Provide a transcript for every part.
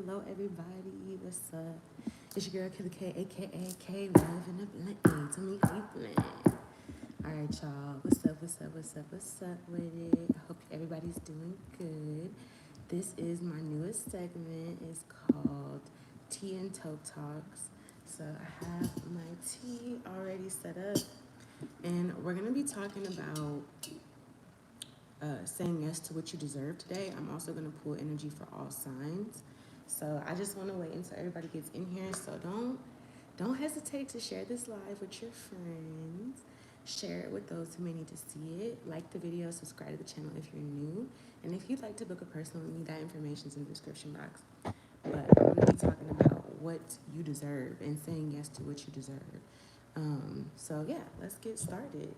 Hello, everybody. What's up? It's your girl, Killer K, aka K Love in the Blank. Tell me how you feeling. All right, y'all. What's up? What's up? What's up? What's up with it? I hope everybody's doing good. This is my newest segment. It's called Tea and Toke Talks. So I have my tea already set up, and we're gonna be talking about saying yes to what you deserve today. I'm also going to pull energy for all signs. So I just want to wait until everybody gets in here. So don't hesitate to share this live with your friends. Share it with those who may need to see it. Like the video, subscribe to the channel if you're new. And if you'd like to book a personal with me, that information's in the description box. But I'm going to be talking about what you deserve and saying yes to what you deserve. So yeah, let's get started.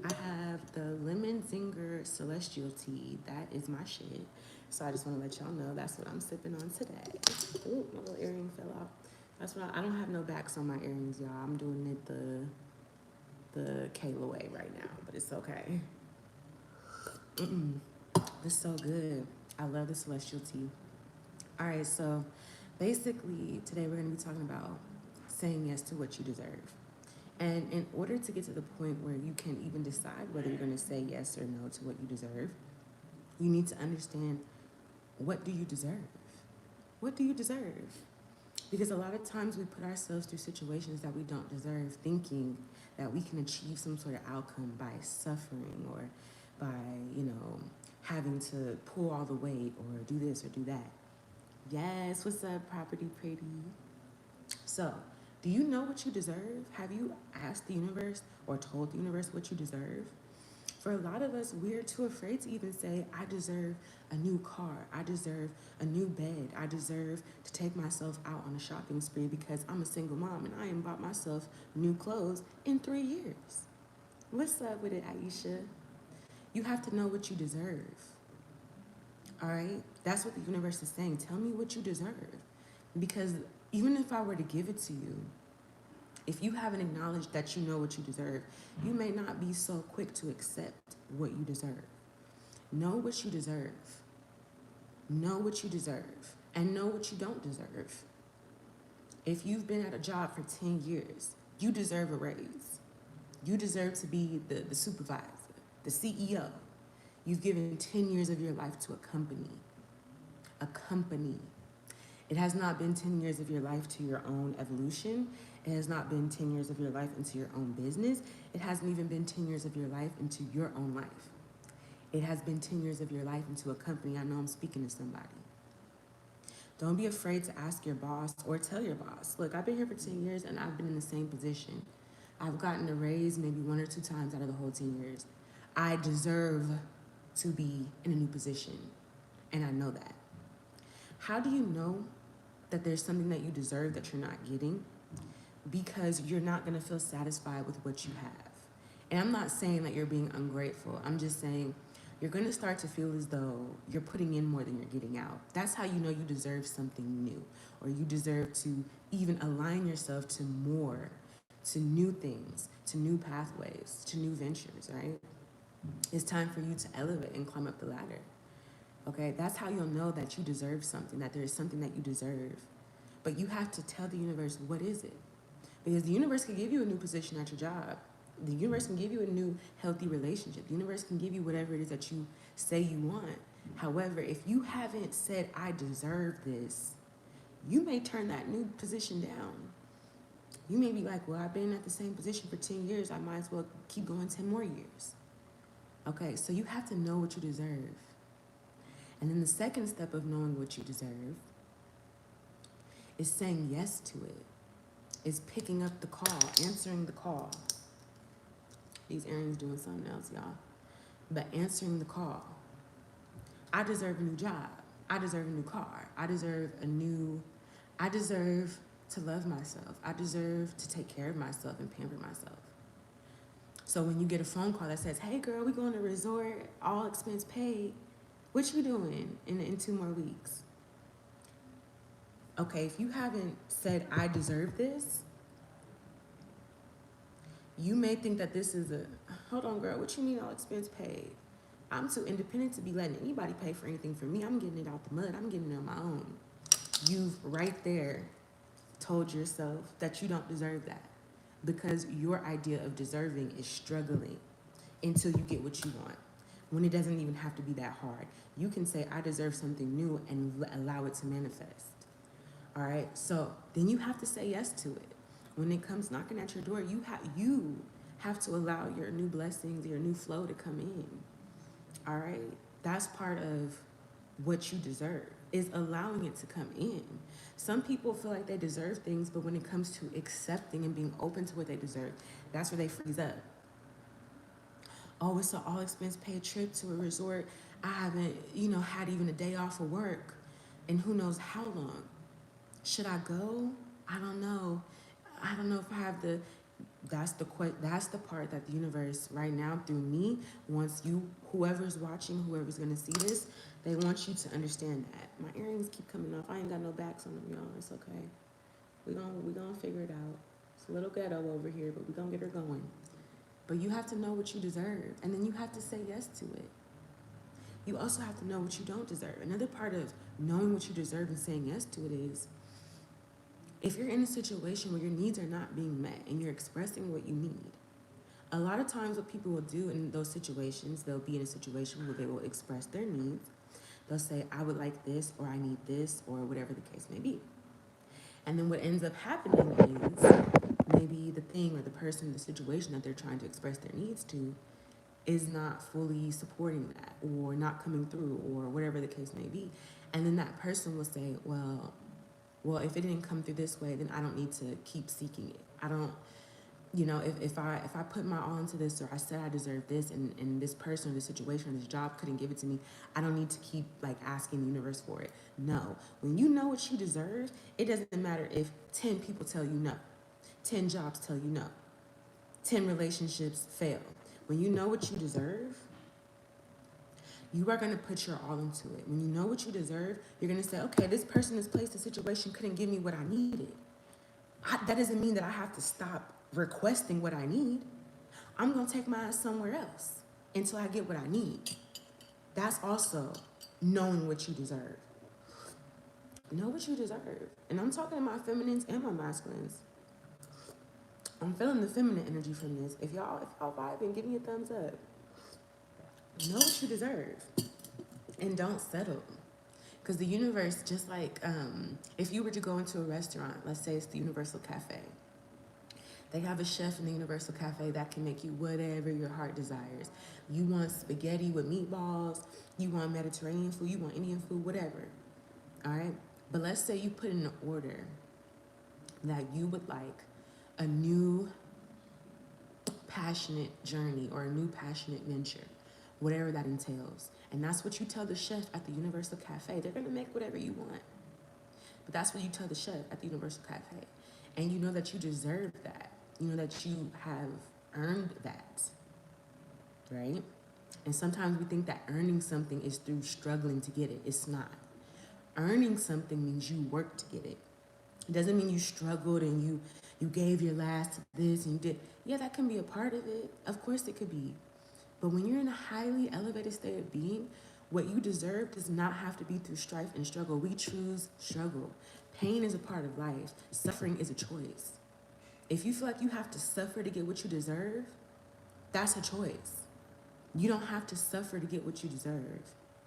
I have the Lemon Zinger Celestial Tea. That is my shit. So I just want to let y'all know that's what I'm sipping on today. Ooh, my little earring fell out. That's what I don't have no backs on my earrings, y'all. I'm doing it the Kayla way right now, but it's okay. It's so good. I love the Celestial Tea. All right, so basically today we're going to be talking about saying yes to what you deserve. And in order to get to the point where you can even decide whether you're going to say yes or no to what you deserve, you need to understand, what do you deserve? What do you deserve? Because a lot of times we put ourselves through situations that we don't deserve, thinking that we can achieve some sort of outcome by suffering or by, having to pull all the weight or do this or do that. Yes, what's up, Property Pretty? So, do you know what you deserve? Have you asked the universe or told the universe what you deserve? For a lot of us, we're too afraid to even say, I deserve a new car. I deserve a new bed. I deserve to take myself out on a shopping spree because I'm a single mom and I ain't bought myself new clothes in 3 years. What's up with it, Aisha? You have to know what you deserve. All right? That's what the universe is saying. Tell me what you deserve. Because even if I were to give it to you, if you haven't acknowledged that you know what you deserve, you may not be so quick to accept what you deserve. Know what you deserve. Know what you deserve. And know what you don't deserve. If you've been at a job for 10 years, you deserve a raise. You deserve to be the supervisor, the CEO. You've given 10 years of your life to a company. A company. It has not been 10 years of your life to your own evolution. It has not been 10 years of your life into your own business. It hasn't even been 10 years of your life into your own life. It has been 10 years of your life into a company. I know I'm speaking to somebody. Don't be afraid to ask your boss or tell your boss, look, I've been here for 10 years and I've been in the same position. I've gotten a raise maybe 1 or 2 times out of the whole 10 years. I deserve to be in a new position, and I know that. How do you know that there's something that you deserve that you're not getting? Because you're not going to feel satisfied with what you have. And I'm not saying that you're being ungrateful. I'm just saying you're going to start to feel as though you're putting in more than you're getting out. That's how you know you deserve something new, or you deserve to even align yourself to more, to new things, to new pathways, to new ventures, right? It's time for you to elevate and climb up the ladder. Okay, that's how you'll know that you deserve something, that there is something that you deserve. But you have to tell the universe, what is it? Because the universe can give you a new position at your job. The universe can give you a new healthy relationship. The universe can give you whatever it is that you say you want. However, if you haven't said, I deserve this, you may turn that new position down. You may be like, well, I've been at the same position for 10 years. I might as well keep going 10 more years. Okay, so you have to know what you deserve. And then the second step of knowing what you deserve is saying yes to it. Is picking up the call, answering the call. These earrings doing something else, y'all. But answering the call. I deserve a new job. I deserve a new car. I deserve to love myself. I deserve to take care of myself and pamper myself. So when you get a phone call that says, hey girl, we going to a resort, all expense paid. What you doing in 2 more weeks? Okay, if you haven't said, I deserve this, you may think that this is hold on girl, what you mean all expense paid? I'm too independent to be letting anybody pay for anything for me. I'm getting it out the mud. I'm getting it on my own. you've right there told yourself that you don't deserve that, because your idea of deserving is struggling until you get what you want, when it doesn't even have to be that hard. You can say, I deserve something new, and allow it to manifest. All right, so then you have to say yes to it. When it comes knocking at your door, you have to allow your new blessings, your new flow to come in. All right, that's part of what you deserve, is allowing it to come in. Some people feel like they deserve things, but when it comes to accepting and being open to what they deserve, that's where they freeze up. Oh, it's an all expense paid trip to a resort. I haven't, had even a day off of work, and who knows how long. Should I go? I don't know. I don't know if I have the. That's the part that the universe right now through me wants you, whoever's watching, whoever's gonna see this, they want you to understand that. My earrings keep coming off. I ain't got no backs on them, y'all. It's okay. We gonna figure it out. It's a little ghetto over here, but we gonna get her going. But you have to know what you deserve, and then you have to say yes to it. You also have to know what you don't deserve. Another part of knowing what you deserve and saying yes to it is, if you're in a situation where your needs are not being met and you're expressing what you need, a lot of times what people will do in those situations, they'll be in a situation where they will express their needs. They'll say, I would like this, or I need this, or whatever the case may be. And then what ends up happening is maybe the thing or the person, the situation that they're trying to express their needs to is not fully supporting that, or not coming through, or whatever the case may be. And then that person will say, well, if it didn't come through this way, then I don't need to keep seeking it. I don't, if I put my all into this, or I said I deserve this, and this person or this situation or this job couldn't give it to me, I don't need to keep asking the universe for it. No, when you know what you deserve, it doesn't matter if 10 people tell you no, 10 jobs tell you no, 10 relationships fail. When you know what you deserve, you are going to put your all into it. When you know what you deserve, you're going to say, okay, this person, this place, this situation couldn't give me what I needed. That doesn't mean that I have to stop requesting what I need. I'm going to take my ass somewhere else until I get what I need. That's also knowing what you deserve. Know what you deserve. And I'm talking to my feminines and my masculines. I'm feeling the feminine energy from this. If y'all vibing, give me a thumbs up. Know what you deserve, and don't settle. Because the universe, just like if you were to go into a restaurant, let's say it's the Universal Cafe, they have a chef in the Universal Cafe that can make you whatever your heart desires. You want spaghetti with meatballs, you want Mediterranean food, you want Indian food, whatever. All right? But let's say you put in an order that you would like a new passionate journey or a new passionate venture, whatever that entails. And that's what you tell the chef at the Universal Cafe. They're going to make whatever you want. But that's what you tell the chef at the Universal Cafe. And you know that you deserve that. You know that you have earned that, right? And sometimes we think that earning something is through struggling to get it. It's not. Earning something means you worked to get it. It doesn't mean you struggled and you gave your last to this and you did. Yeah, that can be a part of it. Of course it could be. But when you're in a highly elevated state of being, what you deserve does not have to be through strife and struggle. We choose struggle. Pain is a part of life. Suffering is a choice. If you feel like you have to suffer to get what you deserve, that's a choice. You don't have to suffer to get what you deserve.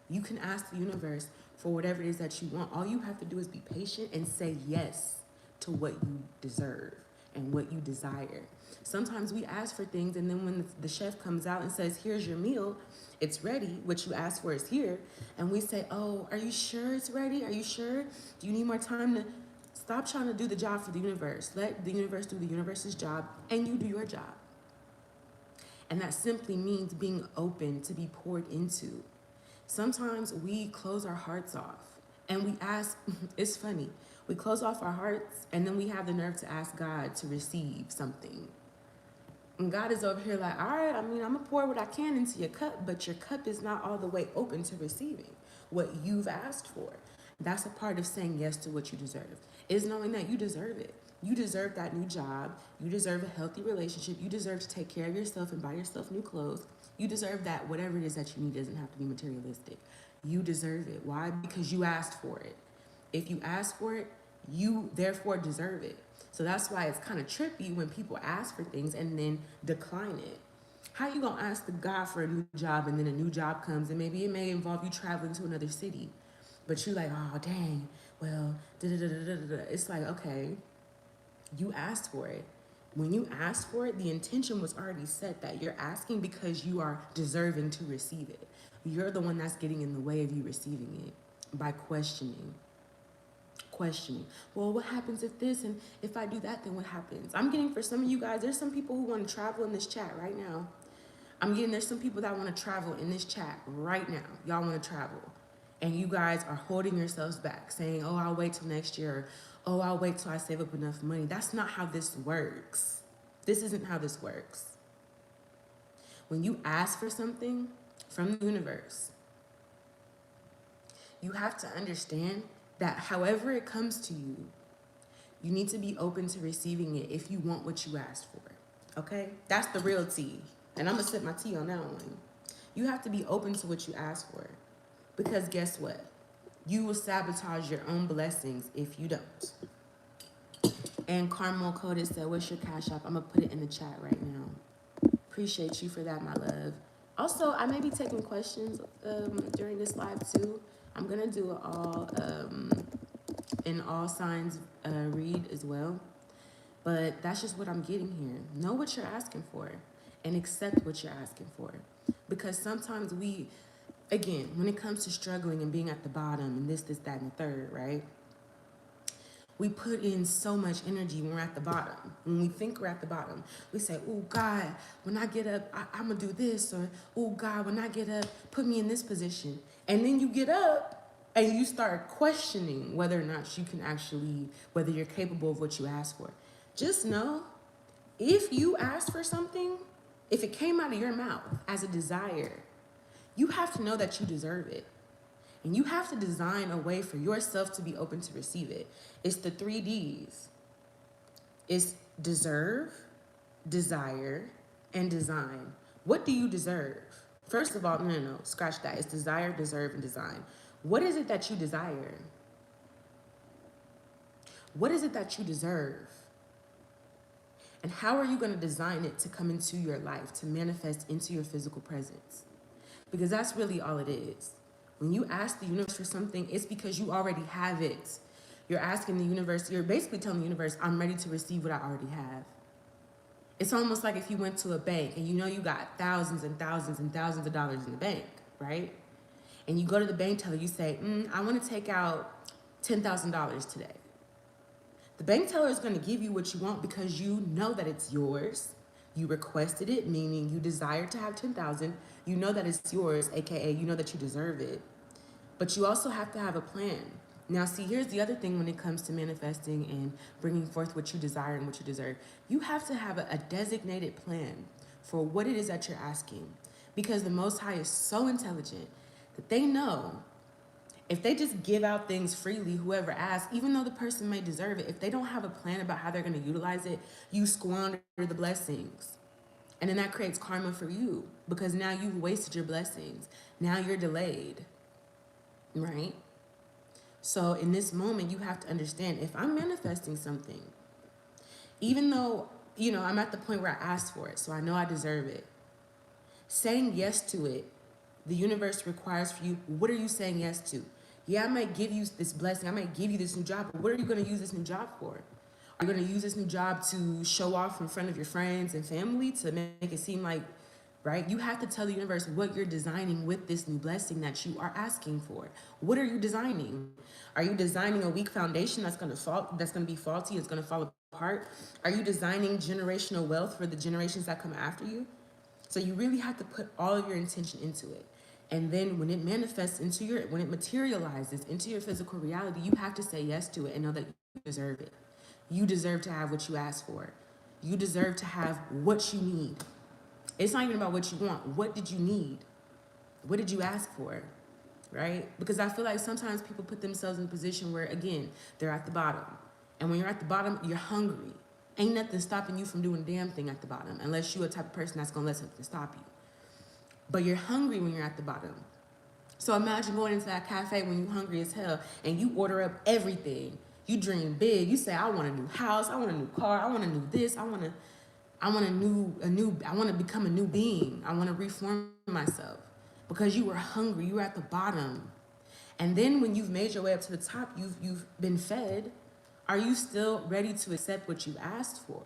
You can ask the universe for whatever it is that you want. All you have to do is be patient and say yes to what you deserve and what you desire. Sometimes we ask for things, and then when the chef comes out and says, here's your meal, it's ready, what you asked for is here, and we say, oh, are you sure it's ready? Are you sure? Do you need more time to stop trying to do the job for the universe? Let the universe do the universe's job, and you do your job. And that simply means being open to be poured into. Sometimes we close our hearts off, and we ask, it's funny, we close off our hearts, and then we have the nerve to ask God to receive something. And God is over here like, all right, I'm going to pour what I can into your cup, but your cup is not all the way open to receiving what you've asked for. That's a part of saying yes to what you deserve, is knowing that you deserve it. You deserve that new job. You deserve a healthy relationship. You deserve to take care of yourself and buy yourself new clothes. You deserve that whatever it is that you need doesn't have to be materialistic. You deserve it. Why? Because you asked for it. If you ask for it, you therefore deserve it. So that's why it's kind of trippy when people ask for things and then decline it. How you gonna ask the God for a new job and then a new job comes and maybe it may involve you traveling to another city, but you like, oh dang, well, da da da da da da. It's like, okay, you asked for it. When you asked for it, the intention was already set that you're asking because you are deserving to receive it. You're the one that's getting in the way of you receiving it by questioning. Well, what happens if this and if I do that, then what happens? I'm getting for some of you guys, there's some people who want to travel in this chat right now. There's some people that want to travel in this chat right now. Y'all want to travel. And you guys are holding yourselves back saying, oh, I'll wait till next year. Oh, I'll wait till I save up enough money. That's not how this works. This isn't how this works. When you ask for something from the universe, you have to understand that however it comes to you, you need to be open to receiving it if you want what you asked for. Okay? That's the real tea. And I'm going to sip my tea on that one. You have to be open to what you ask for. Because guess what? You will sabotage your own blessings if you don't. And Carmel Coded said, what's your cash app? I'm going to put it in the chat right now. Appreciate you for that, my love. Also, I may be taking questions during this live too. I'm going to do an all signs read as well. But that's just what I'm getting here. Know what you're asking for and accept what you're asking for. Because sometimes again, when it comes to struggling and being at the bottom and this, that, and the third, right? We put in so much energy when we're at the bottom. When we think we're at the bottom, we say, oh, God, when I get up, I'm going to do this. Or, oh, God, when I get up, put me in this position. And then you get up and you start questioning whether or not you can whether you're capable of what you asked for. Just know, if you ask for something, if it came out of your mouth as a desire, you have to know that you deserve it. And you have to design a way for yourself to be open to receive it. It's the 3 Ds. It's deserve, desire, and design. What do you deserve? First of all, no, scratch that. It's desire, deserve, and design. What is it that you desire? What is it that you deserve? And how are you going to design it to come into your life, to manifest into your physical presence? Because that's really all it is. When you ask the universe for something, it's because you already have it. You're asking the universe, you're basically telling the universe, I'm ready to receive what I already have. It's almost like if you went to a bank and you know you got thousands and thousands and thousands of dollars in the bank, right? And you go to the bank teller, you say, I want to take out $10,000 today. The bank teller is going to give you what you want because you know that it's yours. You requested it, meaning you desire to have 10,000. You know that it's yours, aka you know that you deserve it. But you also have to have a plan. Now, see, here's the other thing when it comes to manifesting and bringing forth what you desire and what you deserve. You have to have a designated plan for what it is that you're asking. Because the Most High is so intelligent that they know if they just give out things freely, whoever asks, even though the person may deserve it, if they don't have a plan about how they're going to utilize it, you squander the blessings. And then that creates karma for you because now you've wasted your blessings. Now you're delayed, right? So in this moment, you have to understand, if I'm manifesting something, even though, I'm at the point where I asked for it, so I know I deserve it, saying yes to it, the universe requires for you, what are you saying yes to? Yeah, I might give you this blessing. I might give you this new job, but what are you going to use this new job for? Are you going to use this new job to show off in front of your friends and family to make it seem like, right? You have to tell the universe what you're designing with this new blessing that you are asking for. What are you designing? Are you designing a weak foundation that's going to be faulty, it's going to fall apart? Are you designing generational wealth for the generations that come after you? So you really have to put all of your intention into it. And then when it manifests when it materializes into your physical reality, you have to say yes to it and know that you deserve it. You deserve to have what you ask for. You deserve to have what you need. It's not even about what you want. What did you need? What did you ask for? Right? Because I feel like sometimes people put themselves in a position where, again, they're at the bottom. And when you're at the bottom, you're hungry. Ain't nothing stopping you from doing a damn thing at the bottom, unless you're a type of person that's going to let something stop you. But you're hungry when you're at the bottom. So imagine going into that cafe when you're hungry as hell and you order up everything. You dream big. You say, I want a new house. I want a new car. I want a new this. I want to become a new being. I want to reform myself because you were hungry. You were at the bottom. And then when you've made your way up to the top, you've been fed. Are you still ready to accept what you asked for?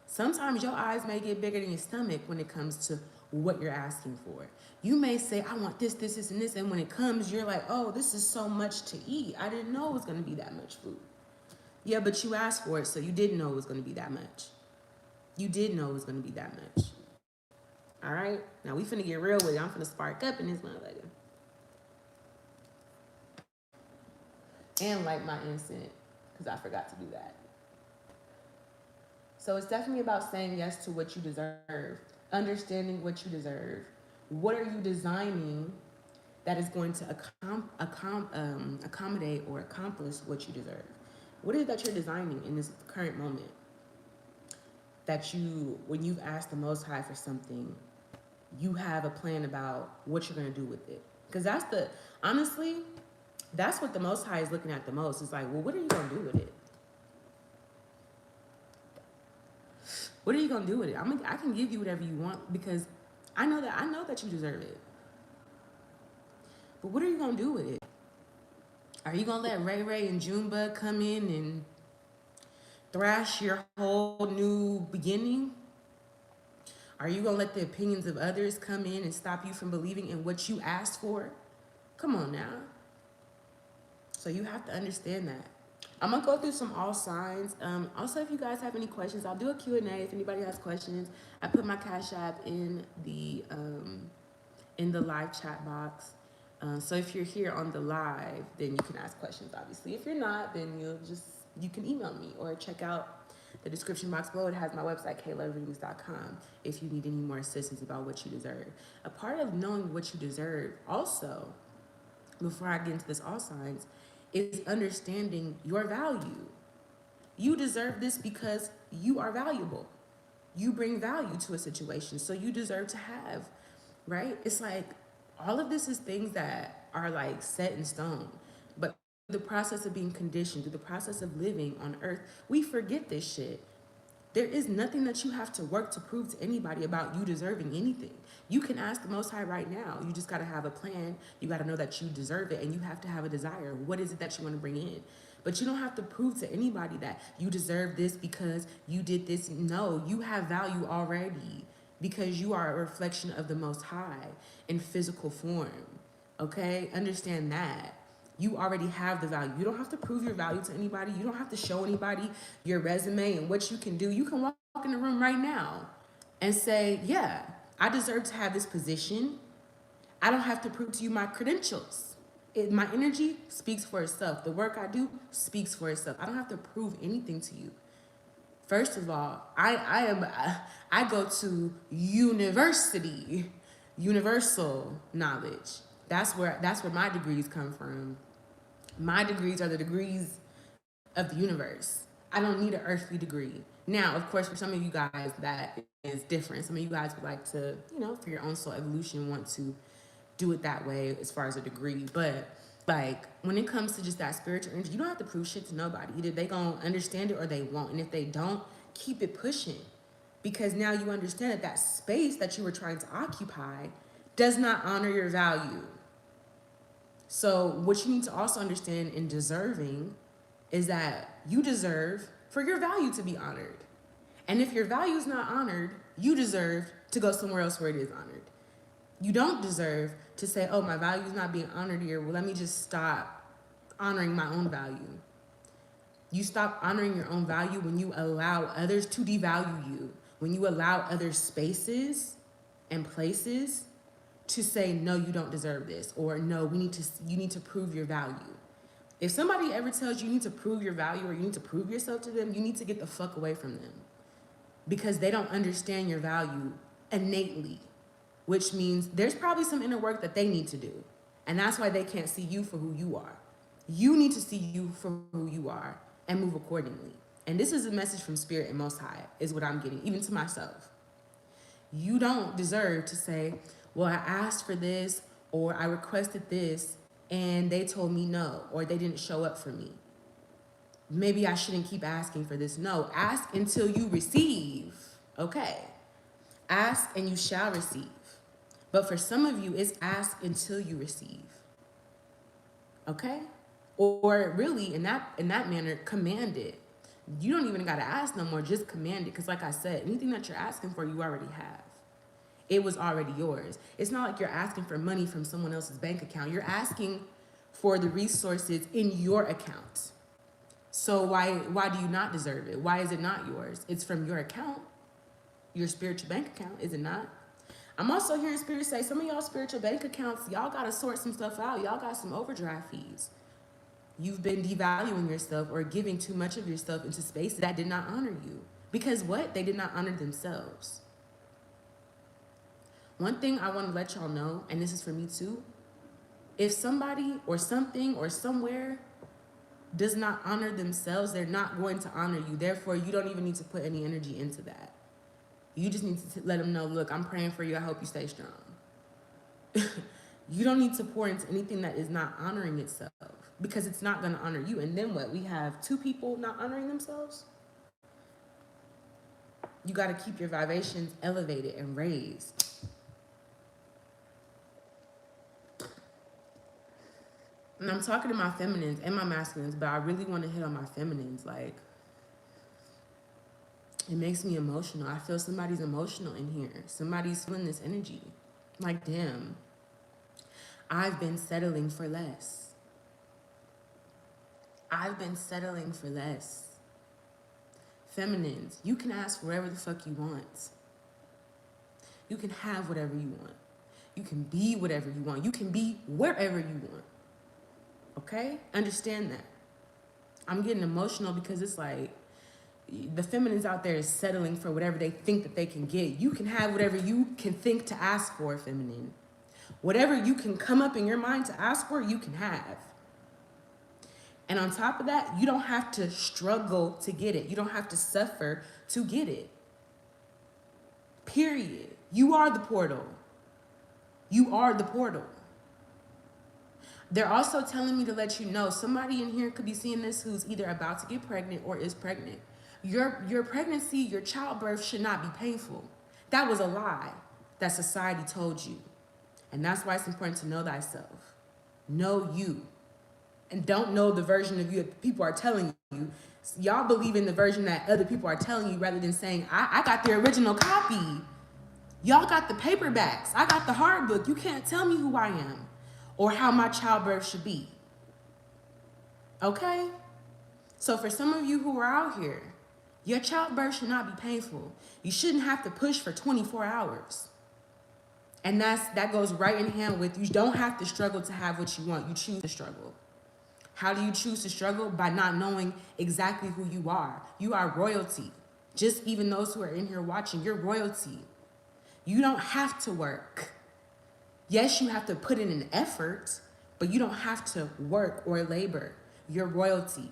Sometimes your eyes may get bigger than your stomach when it comes to what you're asking for. You may say, I want this, this, this, and this. And when it comes, you're like, oh, this is so much to eat. I didn't know it was going to be that much food. Yeah, but you asked for it, so you didn't know it was going to be that much. You did know it was going to be that much. All right? Now, we finna get real with it. I'm finna spark up in this motherfucker. And light my incense, because I forgot to do that. So it's definitely about saying yes to what you deserve, understanding what you deserve. What are you designing that is going to accommodate or accomplish what you deserve? What is it that you're designing in this current moment? That you, when you've asked the Most High for something, you have a plan about what you're going to do with it. Because honestly, that's what the Most High is looking at the most. It's like, well, what are you going to do with it? What are you going to do with it? I can give you whatever you want because I know that you deserve it. But what are you going to do with it? Are you going to let Ray Ray and Junebug come in and thrash your whole new beginning? Are you going to let the opinions of others come in and stop you from believing in what you asked for? Come on now. So you have to understand that. I'm going to go through some all signs. Also, if you guys have any questions, I'll do a Q&A if anybody has questions. I put my Cash App in the live chat box. So if you're here on the live, then you can ask questions, obviously. If you're not, then you can email me or check out the description box below. It has my website, kaylovereadings.com, if you need any more assistance about what you deserve. A part of knowing what you deserve also, before I get into this all signs, is understanding your value. You deserve this because you are valuable. You bring value to a situation, so you deserve to have, right? It's like all of this is things that are like set in stone. But the process of being conditioned, through the process of living on earth, we forget this shit. There is nothing that you have to work to prove to anybody about you deserving anything. You can ask the Most High right now. You just got to have a plan. You got to know that you deserve it, and you have to have a desire. What is it that you want to bring in? But you don't have to prove to anybody that you deserve this because you did this. No, you have value already because you are a reflection of the Most High in physical form. Okay? Understand that. You already have the value. You don't have to prove your value to anybody. You don't have to show anybody your resume and what you can do. You can walk in the room right now and say, yeah, I deserve to have this position. I don't have to prove to you my credentials. My energy speaks for itself. The work I do speaks for itself. I don't have to prove anything to you. First of all, I go to university, universal knowledge. That's where my degrees come from. My degrees are the degrees of the universe. I don't need an earthly degree. Now, of course, for some of you guys, that is different. Some of you guys would like to, for your own soul evolution, want to do it that way as far as a degree. But like when it comes to just that spiritual energy, you don't have to prove shit to nobody. Either they gonna understand it or they won't. And if they don't, keep it pushing. Because now you understand that that space that you were trying to occupy does not honor your value. So what you need to also understand in deserving is that you deserve for your value to be honored. And if your value is not honored, you deserve to go somewhere else where it is honored. You don't deserve to say, oh, my value is not being honored here. Well, let me just stop honoring my own value. You stop honoring your own value when you allow others to devalue you, when you allow other spaces and places to say, no, you don't deserve this, or no, you need to prove your value. If somebody ever tells you need to prove your value or you need to prove yourself to them, you need to get the fuck away from them because they don't understand your value innately, which means there's probably some inner work that they need to do. And that's why they can't see you for who you are. You need to see you for who you are and move accordingly. And this is a message from Spirit and Most High is what I'm getting, even to myself. You don't deserve to say, well, I asked for this, or I requested this and they told me no, or they didn't show up for me. Maybe I shouldn't keep asking for this. No, ask until you receive. Okay. Ask and you shall receive. But for some of you, it's ask until you receive. Okay? Or really, in that manner, command it. You don't even gotta ask no more, just command it. Because like I said, anything that you're asking for, you already have. It was already yours. It's not like you're asking for money from someone else's bank account. You're asking for the resources in your account. So why do you not deserve it? Why is it not yours? It's from your account, your spiritual bank account, is it not? I'm also hearing Spirit say some of y'all spiritual bank accounts, y'all got to sort some stuff out. Y'all got some overdraft fees. You've been devaluing yourself or giving too much of yourself into spaces that did not honor you. Because what? They did not honor themselves. One thing I want to let y'all know, and this is for me too, if somebody or something or somewhere does not honor themselves, they're not going to honor you. Therefore, you don't even need to put any energy into that. You just need to let them know, look, I'm praying for you. I hope you stay strong. You don't need to pour into anything that is not honoring itself, because it's not going to honor you. And then what? We have two people not honoring themselves? You got to keep your vibrations elevated and raised. And I'm talking to my feminines and my masculines, but I really want to hit on my feminines. Like, it makes me emotional. I feel somebody's emotional in here. Somebody's feeling this energy. Like, damn, I've been settling for less. I've been settling for less. Feminines, you can ask for whatever the fuck you want. You can have whatever you want. You can be whatever you want. You can be wherever you want. Okay? Understand that. I'm getting emotional because it's like the feminines out there is settling for whatever they think that they can get. You can have whatever you can think to ask for, feminine. Whatever you can come up in your mind to ask for, you can have. And on top of that, you don't have to struggle to get it. You don't have to suffer to get it. Period. You are the portal. You are the portal. They're also telling me to let you know, somebody in here could be seeing this who's either about to get pregnant or is pregnant. Your pregnancy, your childbirth should not be painful. That was a lie that society told you. And that's why it's important to know thyself. Know you. And don't know the version of you that people are telling you. Y'all believe in the version that other people are telling you rather than saying, I got the original copy. Y'all got the paperbacks. I got the hard book. You can't tell me who I am or how my childbirth should be. Okay? So for some of you who are out here, your childbirth should not be painful. You shouldn't have to push for 24 hours. And that goes right in hand with, you don't have to struggle to have what you want. You choose to struggle. How do you choose to struggle? By not knowing exactly who you are. You are royalty. Just even those who are in here watching, you're royalty. You don't have to work. Yes, you have to put in an effort, but you don't have to work or labor. You're royalty.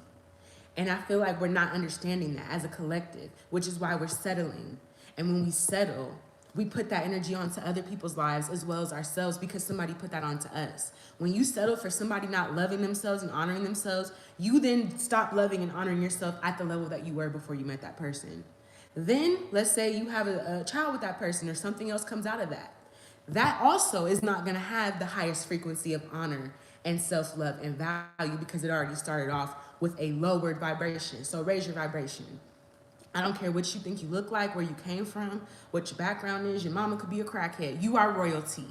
And I feel like we're not understanding that as a collective, which is why we're settling. And when we settle, we put that energy onto other people's lives as well as ourselves because somebody put that onto us. When you settle for somebody not loving themselves and honoring themselves, you then stop loving and honoring yourself at the level that you were before you met that person. Then, let's say you have a child with that person or something else comes out of that. That also is not going to have the highest frequency of honor and self-love and value because it already started off with a lowered vibration. So raise your vibration. I don't care what you think you look like, where you came from, what your background is. Your mama could be a crackhead. You are royalty.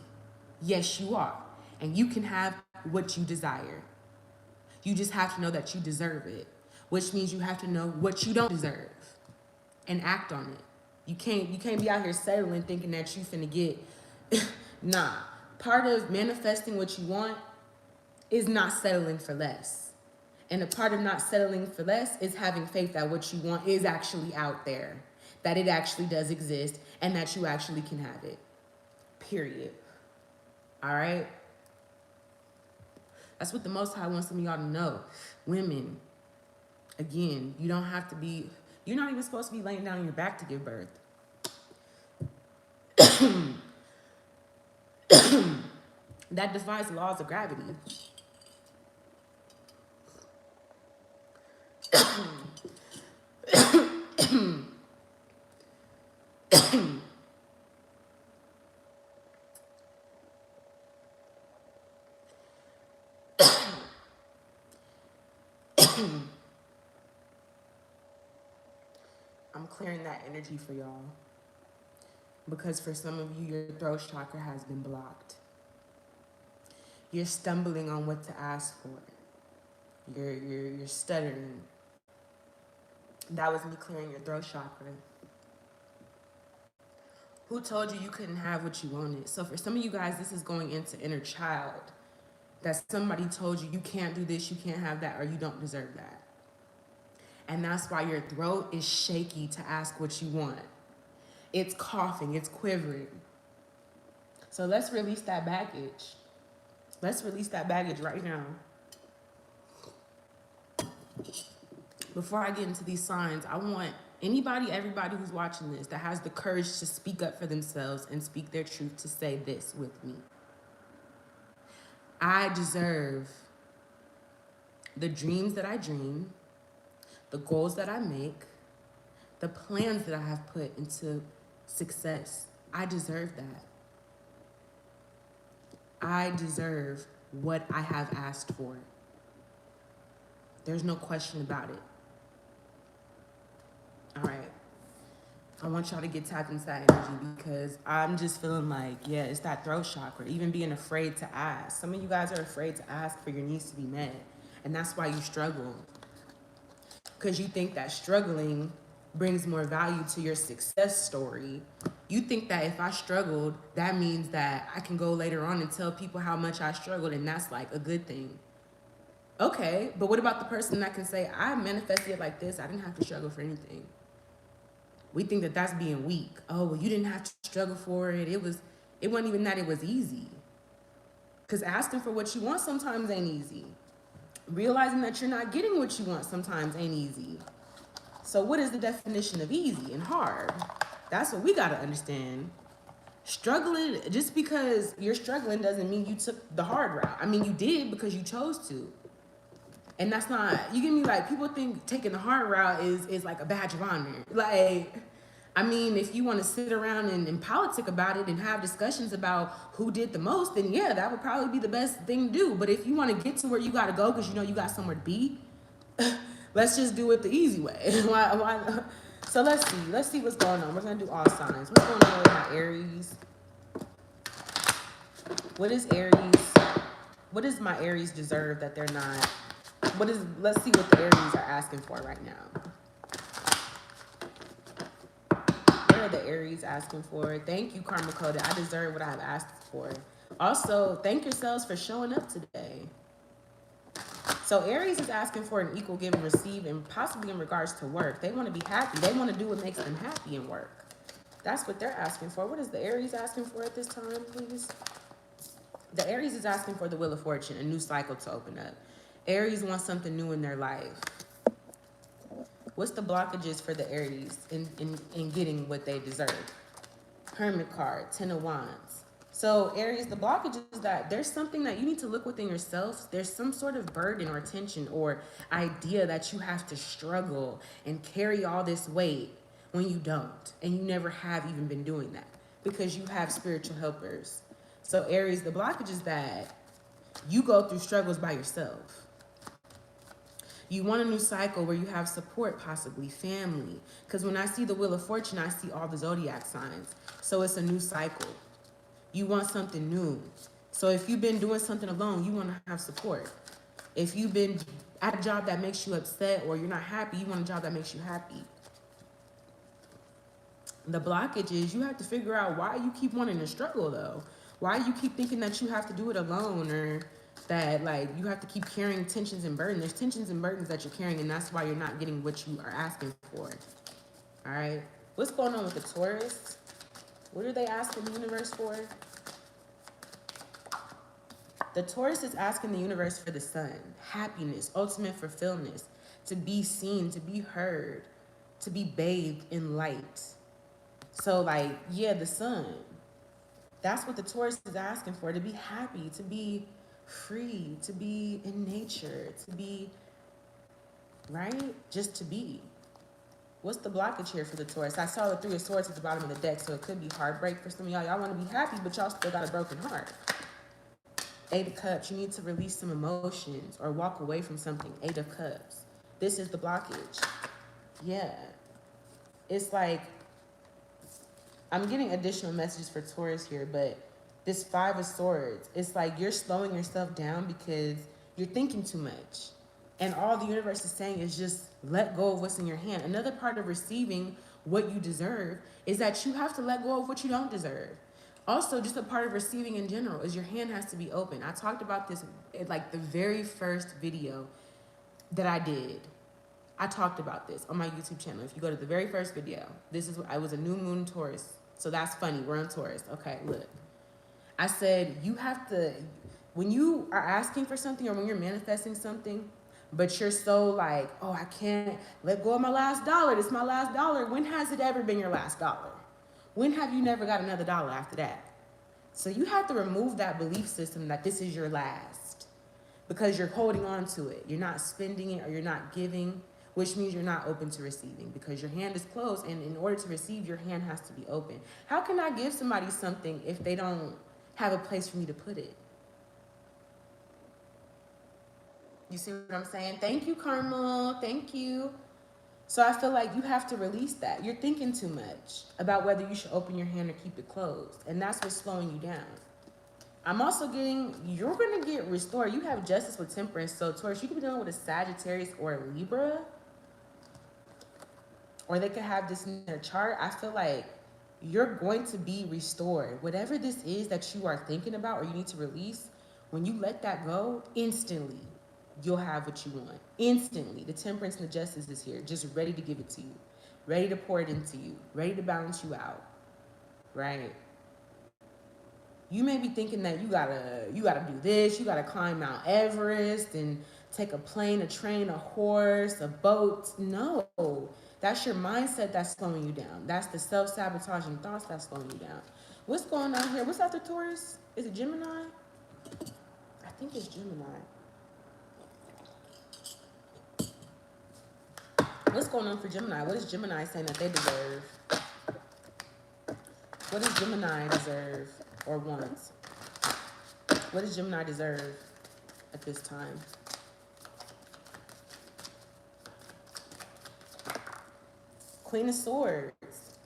Yes, you are. And you can have what you desire. You just have to know that you deserve it, which means you have to know what you don't deserve and act on it. You can't be out here settling thinking that you finna get, nah. Part of manifesting what you want is not settling for less. And a part of not settling for less is having faith that what you want is actually out there, that it actually does exist, and that you actually can have it. Period. All right? That's what the Most High wants some of y'all to know. Women, again, you don't have to be, you're not even supposed to be laying down on your back to give birth. that defies the laws of gravity. I'm clearing that energy for y'all. Because for some of you, your throat chakra has been blocked. You're stumbling on what to ask for. You're stuttering. That was me clearing your throat chakra. Who told you you couldn't have what you wanted? So for some of you guys, this is going into inner child. That somebody told you can't do this, you can't have that, or you don't deserve that. And that's why your throat is shaky to ask what you want. It's coughing, it's quivering. So let's release that baggage. Let's release that baggage right now. Before I get into these signs, I want everybody who's watching this that has the courage to speak up for themselves and speak their truth to say this with me. I deserve the dreams that I dream, the goals that I make, the plans that I have put into success. I deserve that. I deserve what I have asked for. There's no question about it. All right. I want y'all to get tapped into that energy because I'm just feeling like, yeah, it's that throat chakra, even being afraid to ask. Some of you guys are afraid to ask for your needs to be met, and that's why you struggle. Because you think that struggling brings more value to your success story. You think that if I struggled, that means that I can go later on and tell people how much I struggled, and that's like a good thing. Okay, but what about the person that can say, I manifested it like this, I didn't have to struggle for anything? We think that that's being weak. Oh, well, you didn't have to struggle for it. It wasn't even that it was easy. Because asking for what you want sometimes ain't easy. Realizing that you're not getting what you want sometimes ain't easy. So what is the definition of easy and hard? That's what we got to understand. Struggling, just because you're struggling doesn't mean you took the hard route. I mean, you did because you chose to. And that's not, you get me, like, people think taking the hard route is like a badge of honor. Like, I mean, if you want to sit around and politic about it and have discussions about who did the most, then yeah, that would probably be the best thing to do. But if you want to get to where you got to go because you know you got somewhere to be, let's just do it the easy way. Why? So let's see what's going on. We're going to do all signs. What's going on with my Aries? What is Aries? What does my Aries deserve that they're not? Let's see what the Aries are asking for right now. What are the Aries asking for? Thank you, Karma Coded. I deserve what I have asked for. Also, thank yourselves for showing up today. So Aries is asking for an equal give and receive, and possibly in regards to work. They want to be happy. They want to do what makes them happy in work. That's what they're asking for. What is the Aries asking for at this time, please? The Aries is asking for the Wheel of Fortune, a new cycle to open up. Aries wants something new in their life. What's the blockages for the Aries in getting what they deserve? Hermit card, 10 of Wands. So Aries, the blockage is that there's something that you need to look within yourself. There's some sort of burden or tension or idea that you have to struggle and carry all this weight when you don't. And you never have even been doing that because you have spiritual helpers. So Aries, the blockage is that you go through struggles by yourself. You want a new cycle where you have support, possibly family. Because when I see the Wheel of Fortune, I see all the zodiac signs. So it's a new cycle. You want something new. So if you've been doing something alone, you want to have support. If you've been at a job that makes you upset or you're not happy, you want a job that makes you happy. The blockage is you have to figure out why you keep wanting to struggle, though. Why you keep thinking that you have to do it alone, or that like you have to keep carrying tensions and burdens. There's tensions and burdens that you're carrying, and that's why you're not getting what you are asking for. All right. What's going on with the Taurus? What are they asking the universe for? The Taurus is asking the universe for the sun, happiness, ultimate fulfillment, to be seen, to be heard, to be bathed in light. So like, yeah, the sun. That's what the Taurus is asking for, to be happy, to be free, to be in nature, to be, right? Just to be. What's the blockage here for the Taurus? I saw the Three of Swords at the bottom of the deck, so it could be heartbreak for some of y'all. Y'all want to be happy, but y'all still got a broken heart. Eight of Cups, you need to release some emotions or walk away from something. Eight of Cups. This is the blockage. Yeah. It's like, I'm getting additional messages for Taurus here, but this Five of Swords, it's like you're slowing yourself down because you're thinking too much. And all the universe is saying is just let go of what's in your hand. Another part of receiving what you deserve is that you have to let go of what you don't deserve. Also, just a part of receiving in general is your hand has to be open. I talked about this in like the very first video that I did. I talked about this on my YouTube channel. If you go to the very first video, I was a new moon Taurus. So that's funny. We're on Taurus. Okay, look. I said you have to, when you are asking for something or when you're manifesting something, but you're so like, oh, I can't let go of my last dollar. This is my last dollar. When has it ever been your last dollar? When have you never got another dollar after that? So you have to remove that belief system that this is your last because you're holding on to it. You're not spending it or you're not giving, which means you're not open to receiving because your hand is closed. And in order to receive, your hand has to be open. How can I give somebody something if they don't have a place for me to put it? You see what I'm saying? Thank you, Karma. Thank you. So I feel like you have to release that. You're thinking too much about whether you should open your hand or keep it closed. And that's what's slowing you down. I'm also getting, you're going to get restored. You have justice with temperance. So Taurus, you could be dealing with a Sagittarius or a Libra. Or they could have this in their chart. I feel like you're going to be restored. Whatever this is that you are thinking about or you need to release, when you let that go, instantly, you'll have what you want. Instantly. The temperance and the justice is here, just ready to give it to you, ready to pour it into you, ready to balance you out, right? You may be thinking that you gotta do this, you gotta climb Mount Everest and take a plane, a train, a horse, a boat. No, that's your mindset that's slowing you down. That's the self-sabotaging thoughts that's slowing you down. What's going on here? What's after Taurus? Is it Gemini? I think it's Gemini. What's going on for Gemini? What is Gemini saying that they deserve? What does Gemini deserve or want? What does Gemini deserve at this time? Queen of Swords.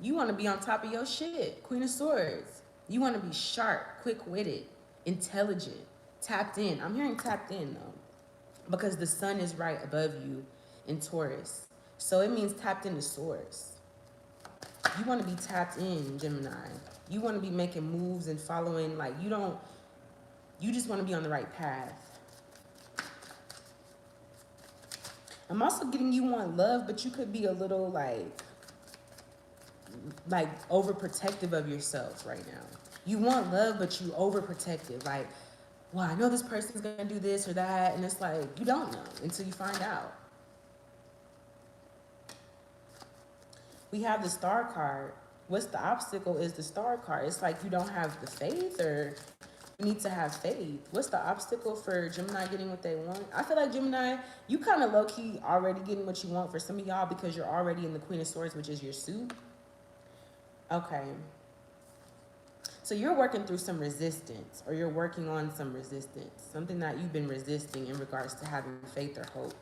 You want to be on top of your shit. Queen of Swords. You want to be sharp, quick-witted, intelligent, tapped in. I'm hearing tapped in, though, because the sun is right above you in Taurus. So it means tapped into source. You want to be tapped in, Gemini. You want to be making moves and following, like you just want to be on the right path. I'm also getting you want love, but you could be a little like overprotective of yourself right now. You want love, but you overprotective. Like, well, I know this person's going to do this or that. And it's like, you don't know until you find out. We have the Star card. What's the obstacle is the Star card. It's like you don't have the faith or you need to have faith. What's the obstacle for Gemini getting what they want? I feel like Gemini, you kind of low-key already getting what you want for some of y'all because you're already in the Queen of Swords, which is your suit. Okay. So you're working through some resistance or you're working on some resistance, something that you've been resisting in regards to having faith or hope.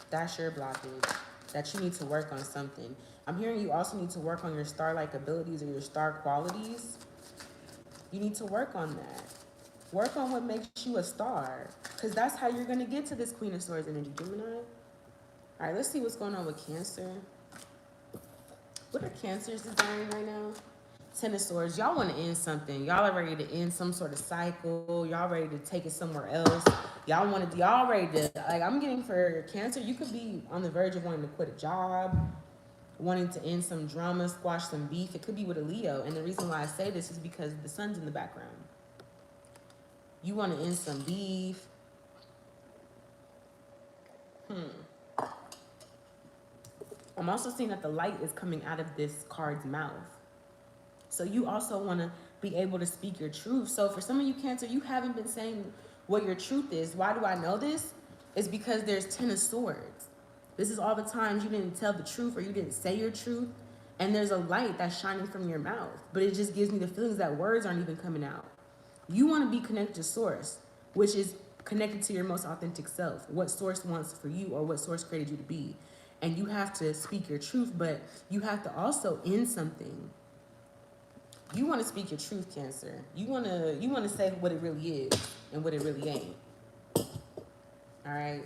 That's your blockage, that you need to work on something. I'm hearing you also need to work on your star-like abilities or your star qualities. You need to work on that. Work on what makes you a star, because that's how you're going to get to this Queen of Swords energy, Gemini. All right, let's see what's going on with Cancer. What are Cancers desiring right now? Ten of Swords. Y'all want to end something. Y'all are ready to end some sort of cycle. Y'all ready to take it somewhere else. Y'all ready to, like, I'm getting for Cancer, you could be on the verge of wanting to quit a job, wanting to end some drama, squash some beef. It could be with a Leo. And the reason why I say this is because the sun's in the background. You want to end some beef. I'm also seeing that the light is coming out of this card's mouth. So you also want to be able to speak your truth. So for some of you Cancer, you haven't been saying what your truth is. Why do I know this? It's because there's 10 of swords. This is all the times you didn't tell the truth or you didn't say your truth. And there's a light that's shining from your mouth. But it just gives me the feelings that words aren't even coming out. You want to be connected to source, which is connected to your most authentic self. What source wants for you or what source created you to be. And you have to speak your truth, but you have to also end something. You want to speak your truth, Cancer. You want to say what it really is and what it really ain't. All right.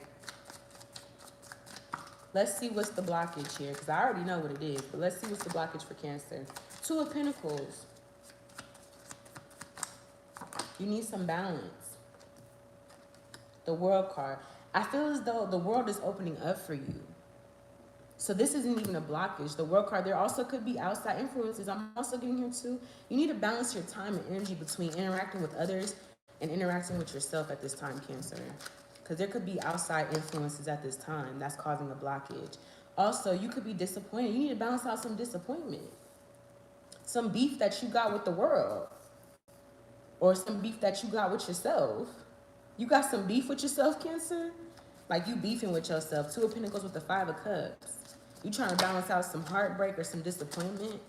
Let's see what's the blockage here, because I already know what it is, but let's see what's the blockage for Cancer. 2 of Pentacles. You need some balance. The World card. I feel as though the world is opening up for you. So this isn't even a blockage. The World card, there also could be outside influences. I'm also getting here too. You need to balance your time and energy between interacting with others and interacting with yourself at this time, Cancer. Because there could be outside influences at this time that's causing a blockage. Also, you could be disappointed. You need to balance out some disappointment. Some beef that you got with the world. Or some beef that you got with yourself. You got some beef with yourself, Cancer? Like you beefing with yourself. 2 of Pentacles with the 5 of Cups. You trying to balance out some heartbreak or some disappointment.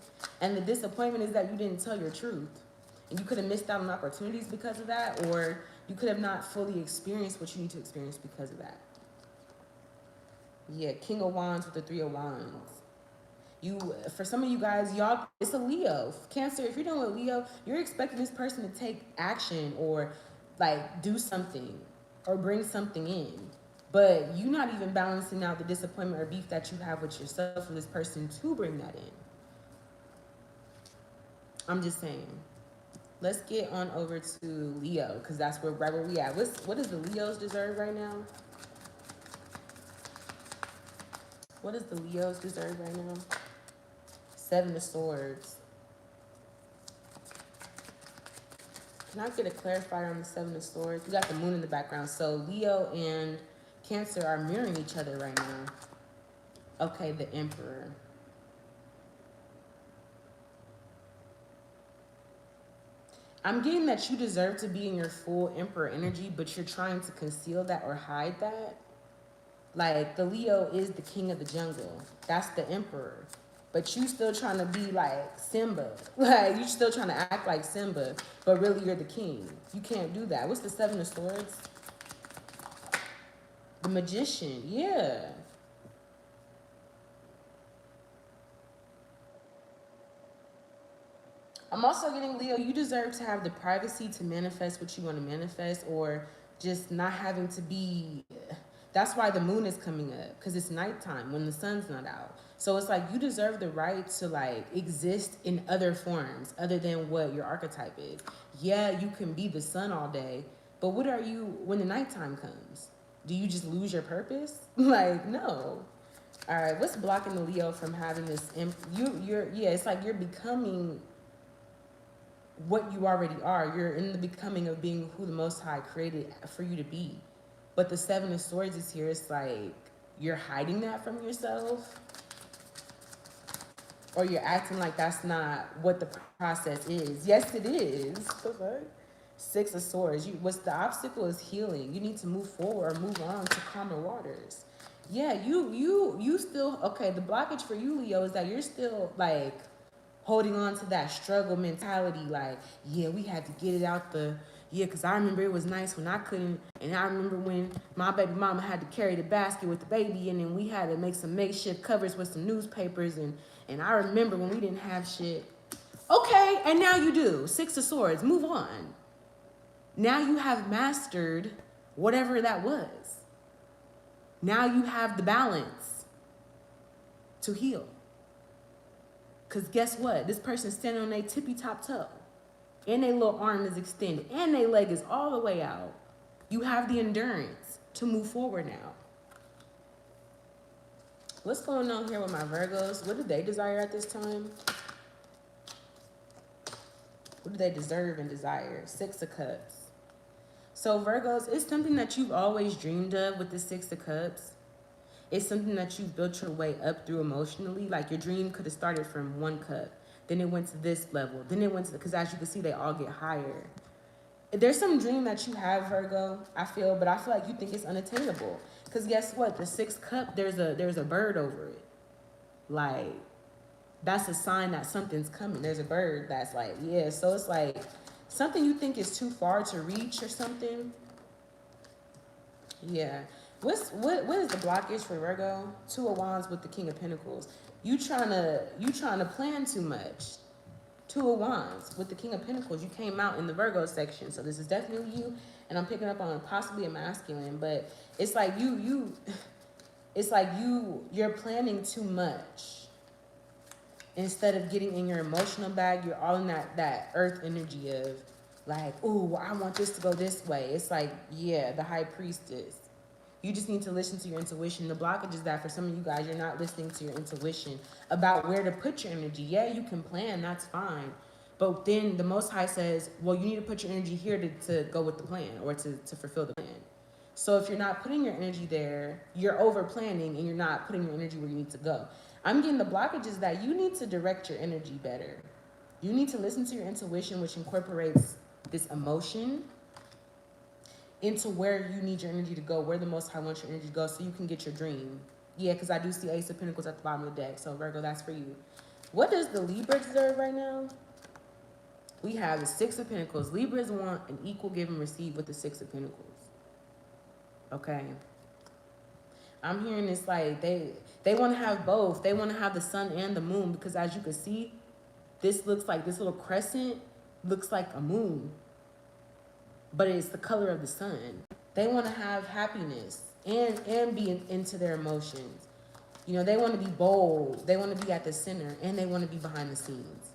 And the disappointment is that you didn't tell your truth. And you could have missed out on opportunities because of that. Or you could have not fully experienced what you need to experience because of that. Yeah, King of Wands with the 3 of Wands. For some of you guys, y'all, it's a Leo. Cancer, if you're dealing with Leo, you're expecting this person to take action or like do something or bring something in. But you're not even balancing out the disappointment or beef that you have with yourself for this person to bring that in. I'm just saying. Let's get on over to Leo, because that's right where we at. What does the Leos deserve right now? What does the Leos deserve right now? 7 of Swords. Can I get a clarifier on the 7 of Swords? We got the moon in the background. So Leo and Cancer are mirroring each other right now. Okay, the Emperor. I'm getting that you deserve to be in your full Emperor energy, but you're trying to conceal that or hide that. Like, the Leo is the king of the jungle. That's the Emperor. But you still trying to be like Simba. Like, you still trying to act like Simba, but really you're the king. You can't do that. What's the 7 of Swords? The Magician, yeah. I'm also getting, Leo, you deserve to have the privacy to manifest what you want to manifest, or just not having to be. That's why the moon is coming up, because it's nighttime when the sun's not out. So it's like you deserve the right to like exist in other forms other than what your archetype is. Yeah, you can be the sun all day, but what are you when the nighttime comes? Do you just lose your purpose? Like, no. All right, what's blocking the Leo from having this? Yeah, it's like you're becoming what you already are. You're in the becoming of being who the Most High created for you to be. But the 7 of Swords is here. It's like you're hiding that from yourself, or you're acting like that's not what the process is. Yes, it is. The fuck? 6 of Swords. What's the obstacle is healing. You need to move forward or move on to calmer waters. Yeah, you still, okay, the blockage for you, Leo, is that you're still like holding on to that struggle mentality. Like, yeah, we had to get it out because I remember it was nice when I couldn't, and I remember when my baby mama had to carry the basket with the baby, and then we had to make some makeshift covers with some newspapers, and I remember when we didn't have shit. Okay, and now you do. 6 of Swords, move on. Now you have mastered whatever that was. Now you have the balance to heal. Because guess what? This person's standing on their tippy-top toe. And their little arm is extended. And their leg is all the way out. You have the endurance to move forward now. What's going on here with my Virgos? What do they desire at this time? What do they deserve and desire? 6 of Cups. So Virgos, it's something that you've always dreamed of with the 6 of Cups. It's something that you've built your way up through emotionally. Like your dream could have started from 1 cup. Then it went to this level. Then it went to, because as you can see, they all get higher. There's some dream that you have, Virgo, I feel, but I feel like you think it's unattainable. Because guess what? The sixth cup, there's a bird over it. Like, that's a sign that something's coming. There's a bird that's like, yeah. So it's like something you think is too far to reach or something. Yeah. What is the blockage for Virgo? Two of Wands with the King of Pentacles. You trying to plan too much. Two of Wands with the King of Pentacles. You came out in the Virgo section, so this is definitely you. And I'm picking up on possibly a masculine, but it's like you're planning too much. Instead of getting in your emotional bag, you're all in that earth energy of like, oh, I want this to go this way. It's like, yeah, the high priestess. You just need to listen to your intuition. The blockage is that for some of you guys, you're not listening to your intuition about where to put your energy. Yeah, you can plan, that's fine. But then the Most High says, well, you need to put your energy here to go with the plan or to fulfill the plan. So if you're not putting your energy there, you're over planning and you're not putting your energy where you need to go. I'm getting the blockages that you need to direct your energy better. You need to listen to your intuition, which incorporates this emotion into where you need your energy to go, where the Most High wants your energy to go so you can get your dream. Yeah, because I do see Ace of Pentacles at the bottom of the deck. So Virgo, that's for you. What does the Libra deserve right now? We have the Six of Pentacles. Libras want an equal give and receive with the Six of Pentacles. Okay. I'm hearing this like they want to have both. They want to have the sun and the moon because as you can see, this looks like this little crescent looks like a moon, but it's the color of the sun. They want to have happiness and be into their emotions. You know, they want to be bold. They want to be at the center and they want to be behind the scenes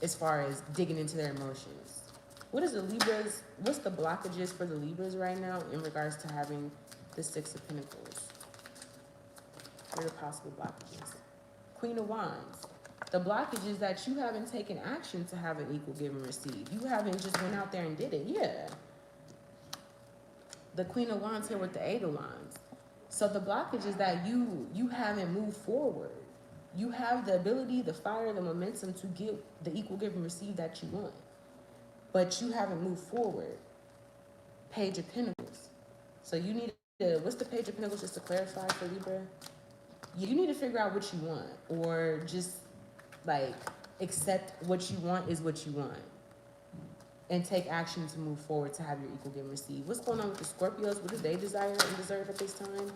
as far as digging into their emotions. What is the Libras? What's the blockages for the Libras right now in regards to having the Six of Pentacles? What are the possible blockages? Queen of Wands. The blockage is that you haven't taken action to have an equal give and receive. You haven't just went out there and did it. Yeah. The Queen of Wands here with the Eight of Wands. So the blockage is that you haven't moved forward. You have the ability, the fire, the momentum to give the equal give and receive that you want. But you haven't moved forward. Page of Pentacles. So you need to, what's the Page of Pentacles just to clarify for Libra? You need to figure out what you want or just like accept what you want is what you want and take action to move forward to have your equal give and receive. What's going on with the Scorpios? What do they desire and deserve at this time?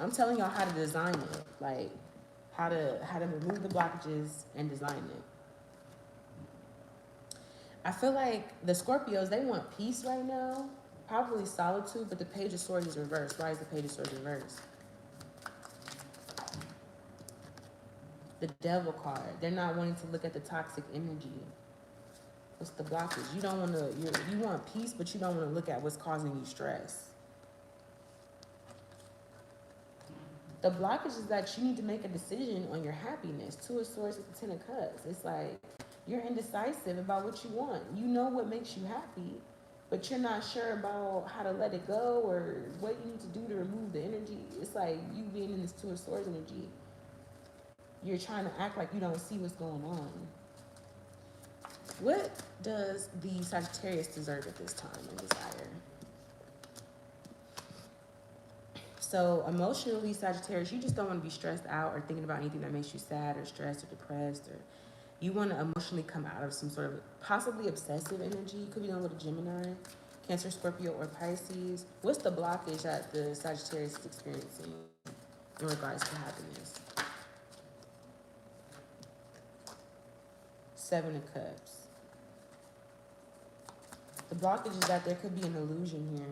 I'm telling y'all how to design it, like how to remove the blockages and design it. I feel like the Scorpios, they want peace right now, probably solitude, but the Page of Swords is reversed. Why is the Page of Swords reversed? The Devil card. They're not wanting to look at the toxic energy. What's the blockage? You don't want to, you want peace, but you don't want to look at what's causing you stress. The blockage is that you need to make a decision on your happiness. Two of Swords with the Ten of Cups. It's like you're indecisive about what you want. You know what makes you happy, but you're not sure about how to let it go or what you need to do to remove the energy. It's like you being in this Two of Swords energy. You're trying to act like you don't see what's going on. What does the Sagittarius deserve at this time and desire? So emotionally, Sagittarius, you just don't want to be stressed out or thinking about anything that makes you sad or stressed or depressed, or you want to emotionally come out of some sort of possibly obsessive energy. You could be dealing with a Gemini, Cancer, Scorpio, or Pisces. What's the blockage that the Sagittarius is experiencing in regards to happiness? Seven of Cups. The blockage is that there could be an illusion here.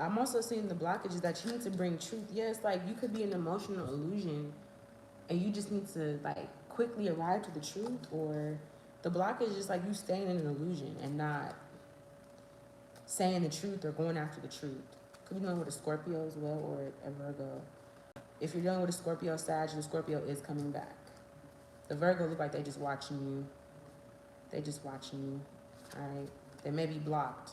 I'm also seeing the blockage is that you need to bring truth. Yes, like you could be an emotional illusion and you just need to like quickly arrive to the truth, or the blockage is like you staying in an illusion and not saying the truth or going after the truth. Could be dealing with a Scorpio as well or a Virgo. If you're dealing with a Scorpio, Sag, the Scorpio is coming back. The Virgo look like they just watching you. They just watching you, all right? They may be blocked.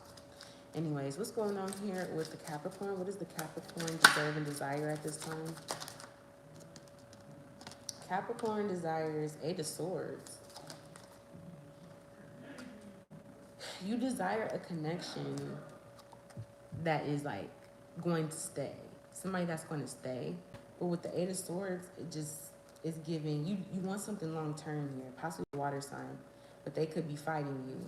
Anyways, what's going on here with the Capricorn? What does the Capricorn deserve and desire at this time? Capricorn desires 8 of Swords. You desire a connection that is like going to stay. Somebody that's going to stay. But with the 8 of Swords, it just is giving, you want something long term here, possibly a water sign, but they could be fighting you.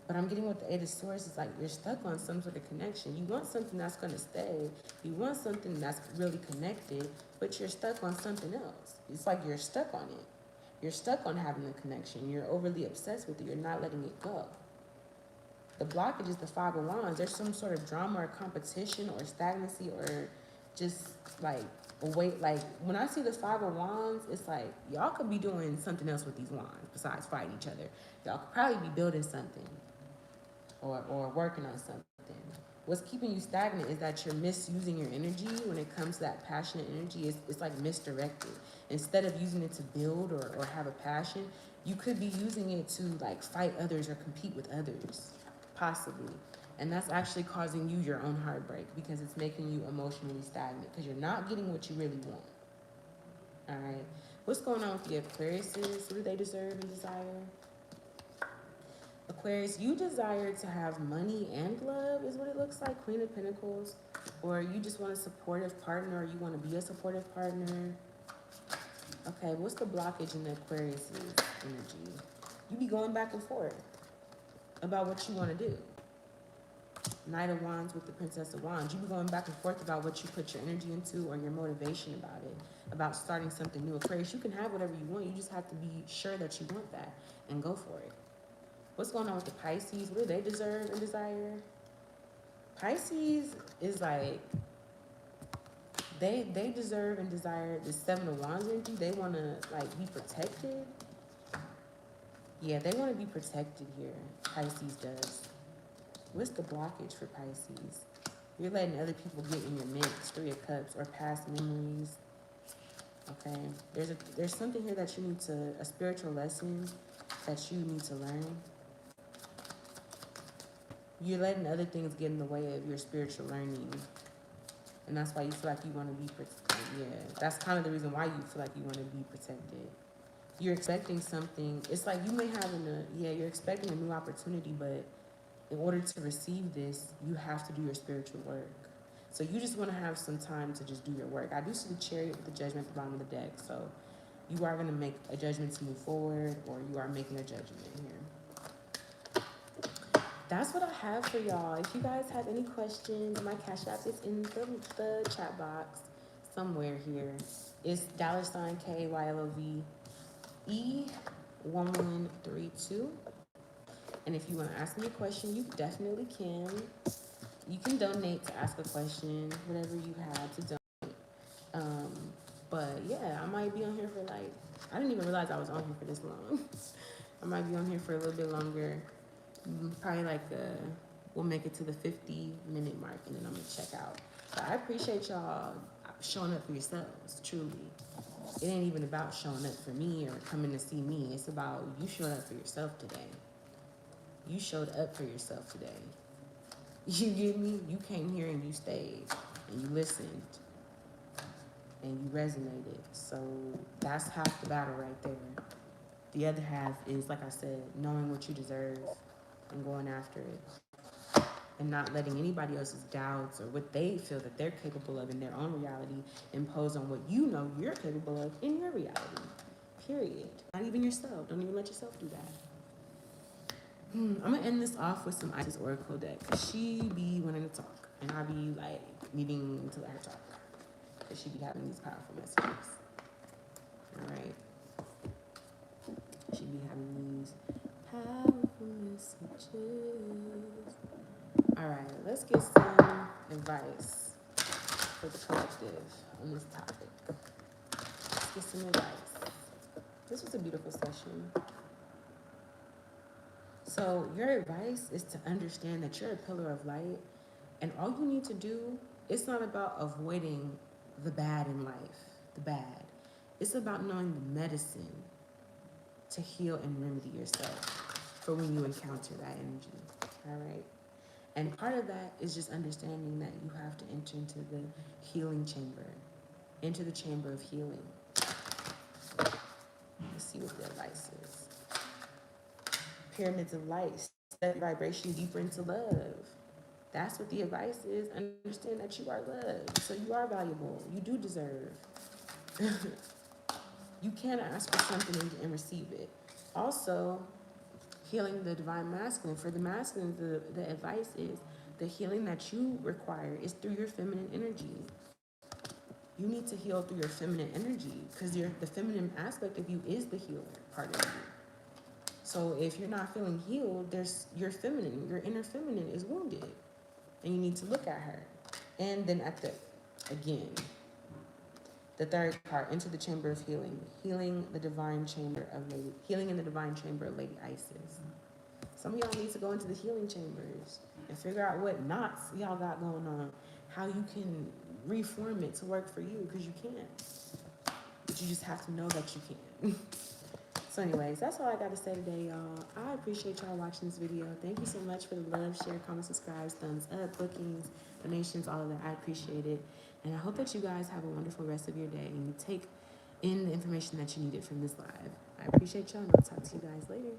But I'm getting with the 8 of Swords, it's like you're stuck on some sort of connection. You want something that's going to stay. You want something that's really connected, but you're stuck on something else. It's like you're stuck on it. You're stuck on having the connection. You're overly obsessed with it. You're not letting it go. The blockage is the 5 of Wands. There's some sort of drama or competition or stagnancy or just like a weight. Like when I see the 5 of Wands, it's like y'all could be doing something else with these wands besides fighting each other. Y'all could probably be building something or working on something. What's keeping you stagnant is that you're misusing your energy when it comes to that passionate energy. It's like misdirected. Instead of using it to build or have a passion, you could be using it to like fight others or compete with others, possibly. And that's actually causing you your own heartbreak because it's making you emotionally stagnant because you're not getting what you really want. All right. What's going on with the Aquariuses? What do they deserve and desire? Aquarius, you desire to have money and love is what it looks like. Queen of Pentacles. Or you just want a supportive partner or you want to be a supportive partner. Okay, what's the blockage in the Aquarius energy? You be going back and forth about what you want to do. Knight of Wands with the Princess of Wands. You be going back and forth about what you put your energy into or your motivation about it, about starting something new. Aquarius, you can have whatever you want. You just have to be sure that you want that and go for it. What's going on with the Pisces? What do they deserve and desire? Pisces is like, they deserve and desire the 7 of Wands energy. They want to like be protected. Yeah, they want to be protected here. Pisces does. What's the blockage for Pisces? You're letting other people get in your mix, 3 of Cups, or past memories. Okay, there's something here that you need to, a spiritual lesson that you need to learn. You're letting other things get in the way of your spiritual learning. And that's why you feel like you want to be protected. Yeah, that's kind of the reason why you feel like you want to be protected. You're expecting something. It's like you may have you're expecting a new opportunity, but in order to receive this, you have to do your spiritual work. So you just want to have some time to just do your work. I do see the Chariot with the Judgment at the bottom of the deck. So you are going to make a judgment to move forward, or you are making a judgment here. That's what I have for y'all. If you guys have any questions, my Cash App is in the chat box somewhere here. It's $KYLOVE 1132. And if you want to ask me a question, you definitely can. You can donate to ask a question, whatever you have to donate. But yeah, I might be on here for like, I didn't even realize I was on here for this long. I might be on here for a little bit longer. Probably like we'll make it to the 50-minute mark and then I'm gonna check out. But I appreciate y'all showing up for yourselves, truly. It ain't even about showing up for me or coming to see me. It's about you showing up for yourself today. You showed up for yourself today. You get me? You came here and you stayed and you listened and you resonated. So that's half the battle right there. The other half is, like I said, knowing what you deserve and going after it and not letting anybody else's doubts or what they feel that they're capable of in their own reality impose on what you know you're capable of in your reality. Period. Not even yourself. Don't even let yourself do that. I'm gonna end this off with some Isis Oracle deck. She be wanting to talk, and I be like needing to let her talk, cause she be having these powerful messages. All right, she be having these powerful messages. All right, let's get some advice for the collective on this topic. Let's get some advice. This was a beautiful session. So your advice is to understand that you're a pillar of light, and all you need to do, it's not about avoiding the bad in life, the bad. It's about knowing the medicine to heal and remedy yourself for when you encounter that energy, all right? And part of that is just understanding that you have to enter into the healing chamber, enter the chamber of healing. Let's see what the advice is. Pyramids of light, step your vibration deeper into love. That's what the advice is. Understand that you are loved, so you are valuable. You do deserve. You can ask for something and receive it. Also, healing the divine masculine. For the masculine, the advice is the healing that you require is through your feminine energy. You need to heal through your feminine energy because the feminine aspect of you is the healer part of you. So if you're not feeling healed, your feminine, your inner feminine is wounded, and you need to look at her. And then the third part, into the chamber of healing, healing in the divine chamber of Lady Isis. Some of y'all need to go into the healing chambers and figure out what knots y'all got going on, how you can reform it to work for you, because you can. But you just have to know that you can. So anyways, that's all I got to say today, y'all. I appreciate y'all watching this video. Thank you so much for the love, share, comment, subscribe, thumbs up, bookings, donations, all of that. I appreciate it. And I hope that you guys have a wonderful rest of your day and you take in the information that you needed from this live. I appreciate y'all, and I'll talk to you guys later.